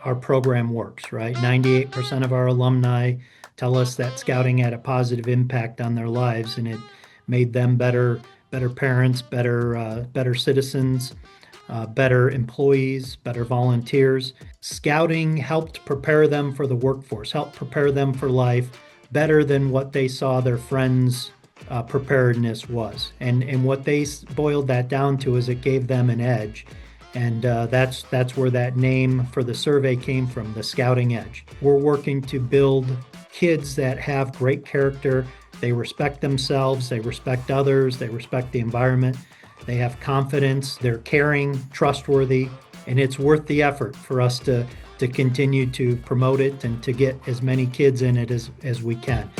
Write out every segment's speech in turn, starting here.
our program works, right? 98% of our alumni tell us that scouting had a positive impact on their lives, and it made them better parents, better citizens, better employees, better volunteers. Scouting helped prepare them for the workforce, helped prepare them for life better than what they saw their friends' preparedness was. And what they boiled that down to is it gave them an edge. And that's where that name for the survey came from, the Scouting Edge. We're working to build kids that have great character. They respect themselves, they respect others, they respect the environment, they have confidence, they're caring, trustworthy, and it's worth the effort for us to continue to promote it and to get as many kids in it as we can.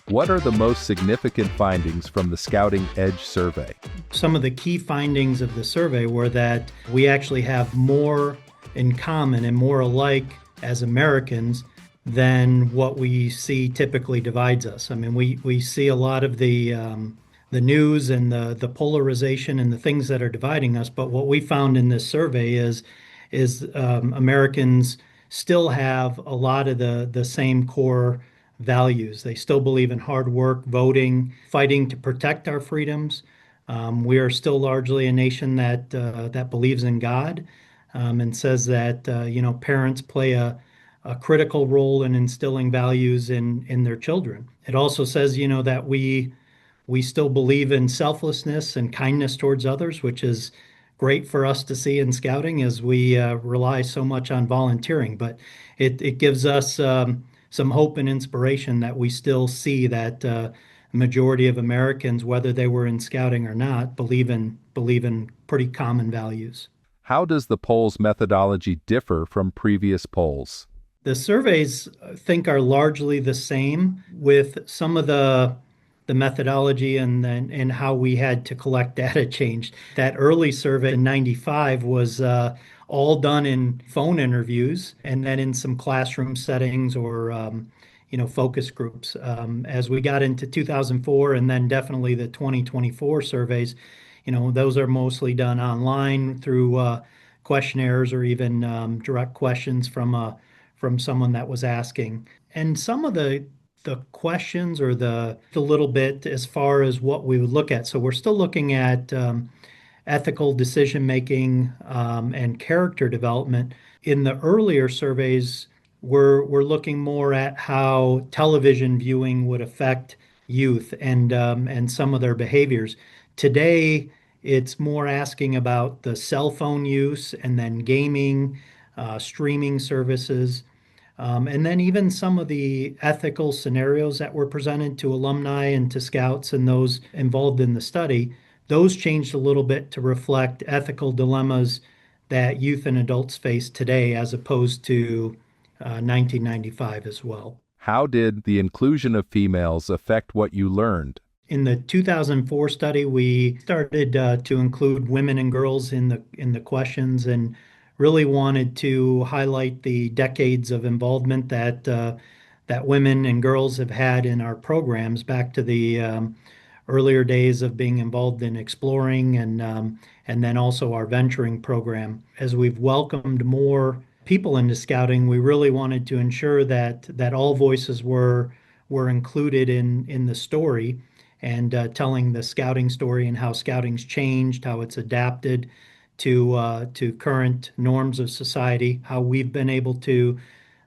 What are the most significant findings from the Scouting Edge survey? Some of the key findings of the survey were that we actually have more in common and more alike as Americans than what we see typically divides us. I mean, we see a lot of the news and the polarization and the things that are dividing us, but what we found in this survey is Americans still have a lot of the same core values. They still believe in hard work, voting, fighting to protect our freedoms. We are still largely a nation that believes in God, and says that parents play a critical role in instilling values in their children. It also says that we still believe in selflessness and kindness towards others, which is great for us to see in scouting as we rely so much on volunteering. But it gives us some hope and inspiration that we still see that the majority of Americans, whether they were in scouting or not, believe in pretty common values. How does the polls methodology differ from previous polls? The surveys, I think, are largely the same, with some of the methodology and how we had to collect data changed. That early survey in '95 was all done in phone interviews and then in some classroom settings or focus groups. As we got into 2004 and then definitely the 2024 surveys, those are mostly done online through questionnaires or even direct questions from someone that was asking. And some of the questions or the little bit as far as what we would look at. So we're still looking at ethical decision making and character development. In the earlier surveys, we're looking more at how television viewing would affect youth and some of their behaviors. Today, it's more asking about the cell phone use and then gaming, streaming services. And then even some of the ethical scenarios that were presented to alumni and to scouts and those involved in the study, those changed a little bit to reflect ethical dilemmas that youth and adults face today as opposed to 1995 as well. How did the inclusion of females affect what you learned? In the 2004 study, we started to include women and girls in the questions and really wanted to highlight the decades of involvement that women and girls have had in our programs back to the earlier days of being involved in exploring and then also our venturing program. As we've welcomed more people into scouting, we really wanted to ensure that all voices were included in the story and telling the scouting story and how scouting's changed, how it's adapted to current norms of society, how we've been able to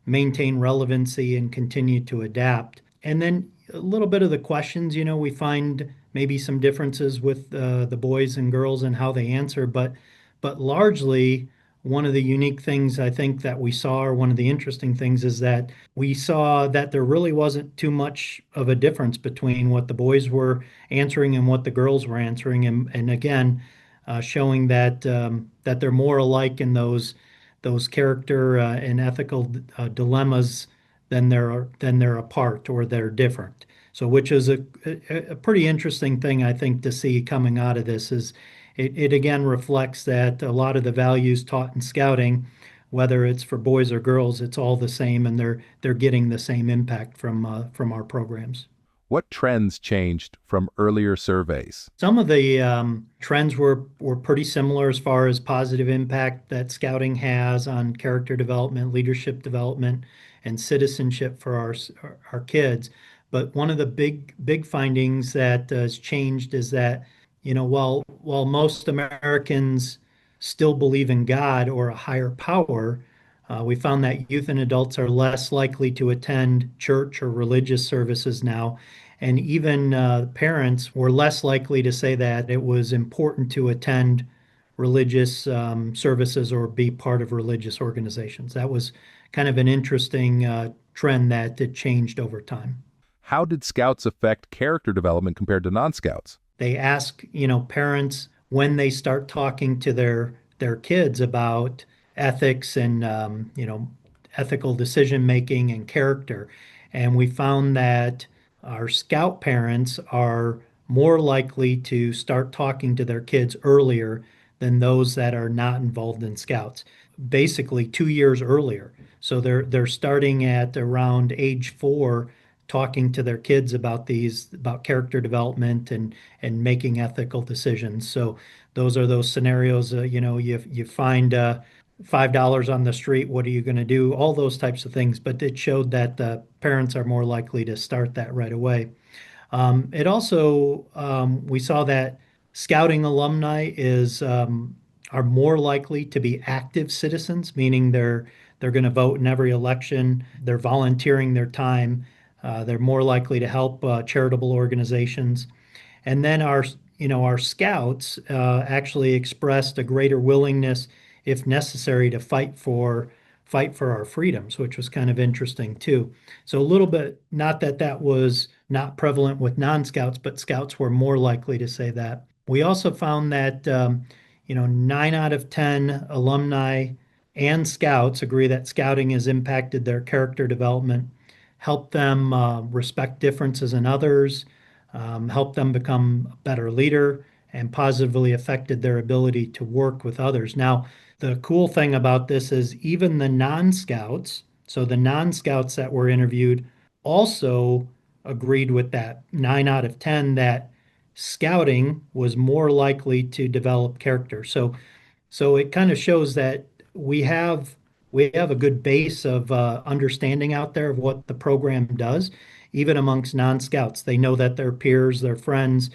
maintain relevancy and continue to adapt. And then a little bit of the questions, we find maybe some differences with the boys and girls and how they answer, but largely one of the unique things I think that we saw, or one of the interesting things, is that we saw that there really wasn't too much of a difference between what the boys were answering and what the girls were answering. And again, showing that they're more alike in those character and ethical dilemmas than they're apart or they're different. So, which is a pretty interesting thing I think to see coming out of this is it again reflects that a lot of the values taught in scouting, whether it's for boys or girls, it's all the same, and they're getting the same impact from our programs. What trends changed from earlier surveys? Some of the trends were pretty similar as far as positive impact that scouting has on character development, leadership development, and citizenship for our kids. But one of the big findings that has changed is that, while most Americans still believe in God or a higher power, we found that youth and adults are less likely to attend church or religious services now. And even parents were less likely to say that it was important to attend religious services or be part of religious organizations. That was kind of an interesting trend that it changed over time. How did scouts affect character development compared to non-scouts? They ask, parents when they start talking to their kids about ethics and ethical decision making and character. And we found that our scout parents are more likely to start talking to their kids earlier than those that are not involved in scouts, basically 2 years earlier. So they're starting at around age 4 talking to their kids about character development and making ethical decisions. So those are those scenarios. You find $5 on the street. What are you going to do? All those types of things. But it showed that parents are more likely to start that right away. It also we saw that scouting alumni is are more likely to be active citizens, meaning they're going to vote in every election. They're volunteering their time. They're more likely to help charitable organizations. And then our scouts actually expressed a greater willingness, if necessary, to fight for our freedoms, which was kind of interesting too. So a little bit, not that that was not prevalent with non-scouts, but scouts were more likely to say that. We also found that 9 out of 10 alumni and scouts agree that scouting has impacted their character development, helped them respect differences in others, helped them become a better leader, and positively affected their ability to work with others. Now, the cool thing about this is even the non-scouts, so the non-scouts that were interviewed also agreed with that 9 out of 10 that scouting was more likely to develop character. So it kind of shows that we have we have a good base of understanding out there of what the program does, even amongst non-scouts. They know that their peers, their friends,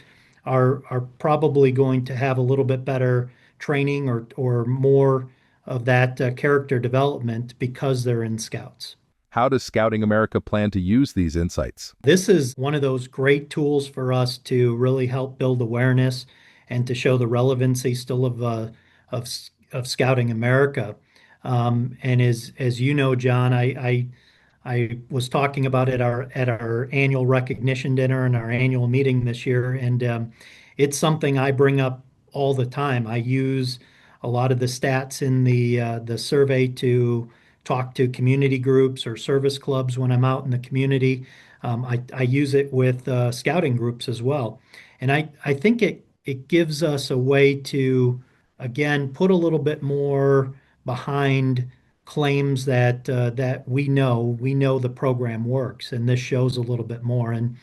are probably going to have a little bit better training or more of that character development because they're in scouts. How does Scouting America plan to use these insights? This is one of those great tools for us to really help build awareness and to show the relevancy still of, of Scouting America. And as you know, John, I was talking about it at our annual recognition dinner and our annual meeting this year, and it's something I bring up all the time. I use a lot of the stats in the survey to talk to community groups or service clubs when I'm out in the community. I use it with scouting groups as well, and I think it gives us a way to again put a little bit more behind claims that we know the program works, and this shows a little bit more. And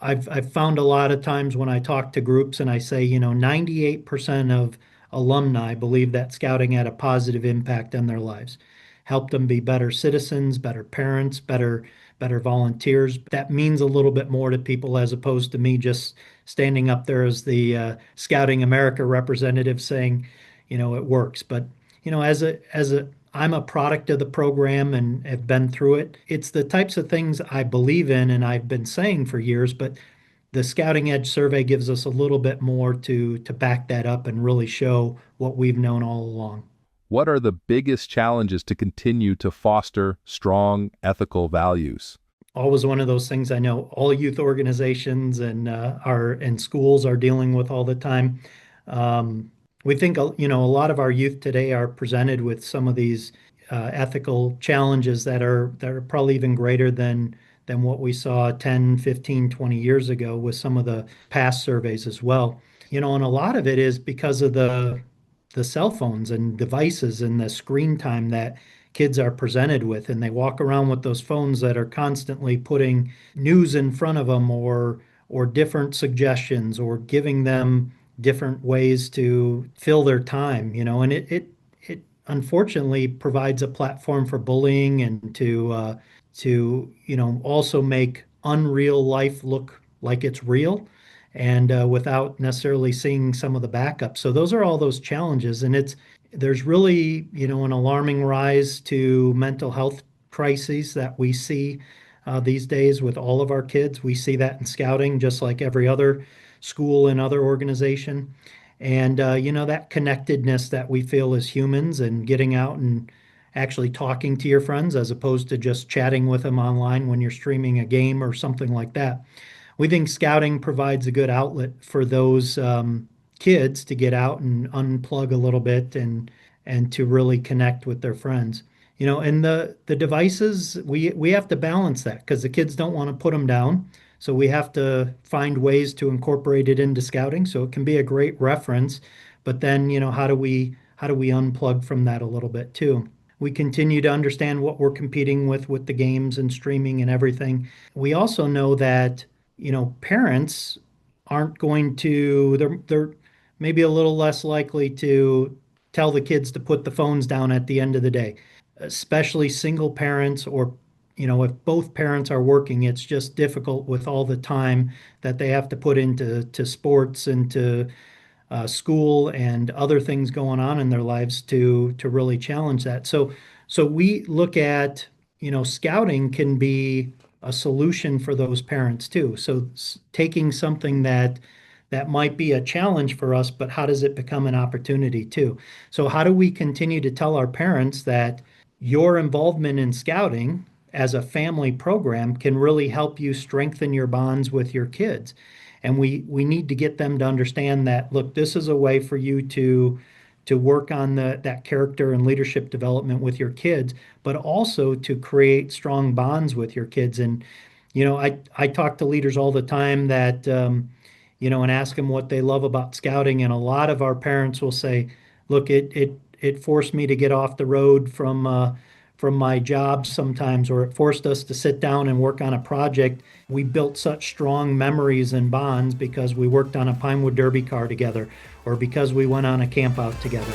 I've found a lot of times when I talk to groups and I say, 98% of alumni believe that scouting had a positive impact on their lives, helped them be better citizens, better parents, better volunteers. That means a little bit more to people as opposed to me just standing up there as the Scouting America representative saying, it works. But as a I'm a product of the program and have been through it. It's the types of things I believe in and I've been saying for years, but the Scouting Edge survey gives us a little bit more to back that up and really show what we've known all along. What are the biggest challenges to continue to foster strong ethical values? Always one of those things I know all youth organizations and schools are dealing with all the time. We think a lot of our youth today are presented with some of these ethical challenges that are probably even greater than what we saw 10, 15, 20 years ago with some of the past surveys as well. And a lot of it is because of the cell phones and devices and the screen time that kids are presented with, and they walk around with those phones that are constantly putting news in front of them, or different suggestions, or giving them different ways to fill their time, and it unfortunately provides a platform for bullying, and to also make unreal life look like it's real, and without necessarily seeing some of the backup. So those are all those challenges, and there's really an alarming rise to mental health crises that we see these days with all of our kids. We see that in scouting, just like every other school and other organization. And that connectedness that we feel as humans, and getting out and actually talking to your friends as opposed to just chatting with them online when you're streaming a game or something like that. We think scouting provides a good outlet for those kids to get out and unplug a little bit, and to really connect with their friends. And the devices, we have to balance that, because the kids don't want to put them down. So we have to find ways to incorporate it into scouting so it can be a great reference. But then, how do we unplug from that a little bit too? We continue to understand what we're competing with the games and streaming and everything. We also know that, parents aren't going to, they're maybe a little less likely to tell the kids to put the phones down at the end of the day, especially single parents, or if both parents are working. It's just difficult with all the time that they have to put into sports and to school and other things going on in their lives to really challenge that. So we look at, scouting can be a solution for those parents too. So taking something that might be a challenge for us, but how does it become an opportunity too? So how do we continue to tell our parents that your involvement in scouting as a family program can really help you strengthen your bonds with your kids? And we need to get them to understand that, look, this is a way for you to work on that character and leadership development with your kids, but also to create strong bonds with your kids. And I talk to leaders all the time that and ask them what they love about scouting. And a lot of our parents will say, look, it forced me to get off the road from my job sometimes, or it forced us to sit down and work on a project. We built such strong memories and bonds because we worked on a Pinewood Derby car together, or because we went on a camp out together.